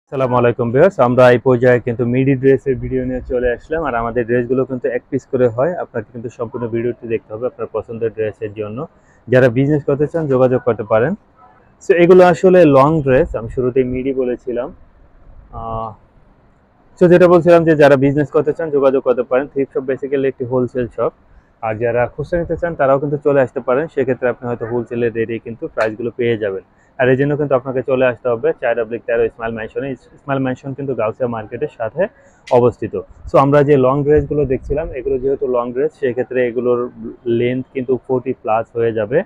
আসসালামু আলাইকুম ভিউয়ার্স, আমরা এই পর্যায়ে কিন্তু মিডি ড্রেসের ভিডিও নিয়ে চলে আসলাম। আর আমাদের ড্রেসগুলো কিন্তু এক পিস করে হয়। আপনাকে কিন্তু সম্পূর্ণ ভিডিওটি দেখতে হবে আপনার পছন্দের ড্রেসের জন্য। যারা বিজনেস করতে চান যোগাযোগ করতে পারেন। সো এগুলো আসলে লং ড্রেস, আমি শুরুতেই মিডি বলেছিলাম। সো যেটা বলছিলাম যে যারা বিজনেস করতে চান যোগাযোগ করতে পারেন। থ্রিফ্ট শপ বেসিক্যালি একটি হোলসেল শপ। আর যারা খুচরা নিতে চান তারাও কিন্তু চলে আসতে পারেন। সেক্ষেত্রে আপনি হয়তো হোলসেলের রেটে কিন্তু প্রাইসগুলো পেয়ে যাবেন। আর এই জন্য কিন্তু আপনাকে চলে আসতে হবে 4/13 ইসমাইল ম্যানশনে। ইসমাইল ম্যানশন কিন্তু গাউসিয়া মার্কেটের সাথে অবস্থিত। সো আমরা যে লং ড্রেসগুলো দেখছিলাম, এগুলো যেহেতু লং ড্রেস, সেক্ষেত্রে এগুলোর লেন্থ কিন্তু 40 প্লাস হয়ে যাবে।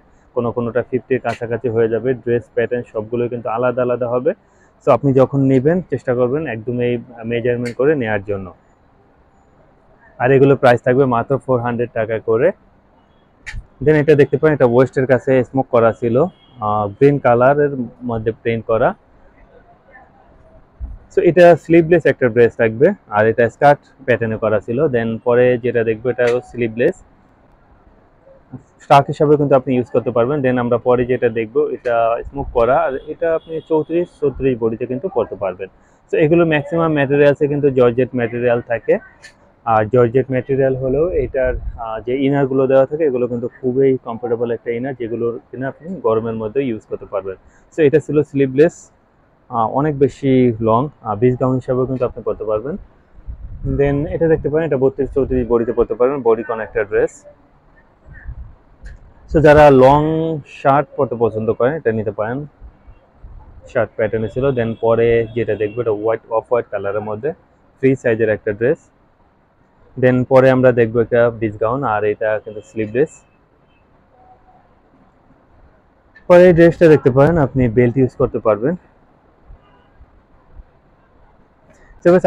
কোনোটা 50-র কাছাকাছি হয়ে যাবে। ড্রেস প্যাটার্ন সবগুলো কিন্তু আলাদা আলাদা হবে। সো আপনি যখন নেবেন চেষ্টা করবেন একদম এই মেজারমেন্ট করে নেওয়ার জন্য। আর এগুলো প্রাইস থাকবে মাত্র 400 টাকা করে। দেন এটা দেখতে পারেন, এটা ওয়েস্টের কাছে স্মোক করা ছিল, গ্রিন কালারের মধ্যে প্রিন্ট করা। সো এটা স্লিভলেস একটা ড্রেস থাকবে, আর এটা স্কার্ট প্যাটার্নে করা ছিল। দেন পরে যেটা দেখবো এটা স্লিভলেস স্টার্ক হিসাবে কিন্তু আপনি ইউজ করতে পারবেন। দেন আমরা পরে যেটা দেখবো এটা স্মোক করা, আর এটা আপনি 34-36 বডিতে কিন্তু পরতে পারবেন। তো এগুলো ম্যাক্সিমাম ম্যাটেরিয়ালসে কিন্তু জর্জেট ম্যাটেরিয়াল থাকে। আর জর্জেট ম্যাটেরিয়াল হলেও এটার যে ইনারগুলো দেওয়া থাকে এগুলো কিন্তু খুবই কমফোর্টেবল একটা ইনার, যেগুলোর কিনা আপনি গরমের মধ্যে ইউজ করতে পারবেন। সো এটা ছিল স্লিভলেস, অনেক বেশি লং, 20 গাউন হিসাবেও কিন্তু আপনি করতে পারবেন। দেন এটা দেখতে পারেন, এটা 32-34 বডিতে পরতে পারবেন, বডি কনেক্টেড ড্রেস। সো যারা লং শার্ট পরতে পছন্দ করেন এটা নিতে পারেন। শার্ট প্যাটার্নে ছিল। দেন পরে যেটা দেখবো এটা অফ হোয়াইট কালারের মধ্যে ফ্রি সাইজের একটা ড্রেস। দেন পরে আমরা দেখবো একটা বিচ গাউন, আর এটা কিন্তু স্লিভলেস। পরে এই ড্রেসটা দেখতে পারেন, আপনি বেল্ট ইউজ করতে পারবেন।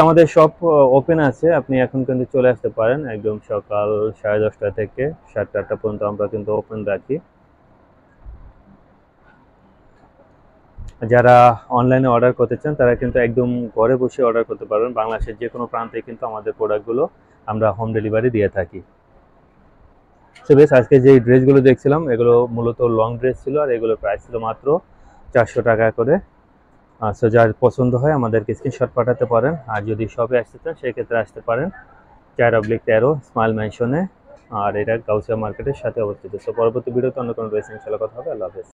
আমাদের শপ ওপেন আছে, আপনি এখন কিন্তু চলে আসতে পারেন। একদম সকাল 10:30 থেকে 7টা পর্যন্ত আমরা কিন্তু ওপেন রাখি। যারা অনলাইনে অর্ডার করতে চান তারা কিন্তু একদম ঘরে বসে অর্ডার করতে পারবেন। বাংলাদেশের যে কোনো প্রান্তে কিন্তু আমাদের প্রোডাক্টগুলো আমরা হোম ডেলিভারি দিয়ে থাকি। সো বেশ, আজকে যে ড্রেসগুলো দেখছিলাম এগুলো মূলত লং ড্রেস ছিল, আর এগুলোর প্রাইস ছিল মাত্র 400 টাকা করে। সো যার পছন্দ হয় আমাদেরকে স্ক্রিনশট পাঠাতে পারেন। আর যদি শপে আসতে চান সেক্ষেত্রে আসতে পারেন 4/13 স্মাইল ম্যানশনে। আর এটা গাউসিয়া মার্কেটের সাথে অবস্থিত। সো পরবর্তী ভিডিওতে অন্য কোনো ড্রেস ইনশাআল্লাহ কথা হবে। আল্লাহ হাফেজ।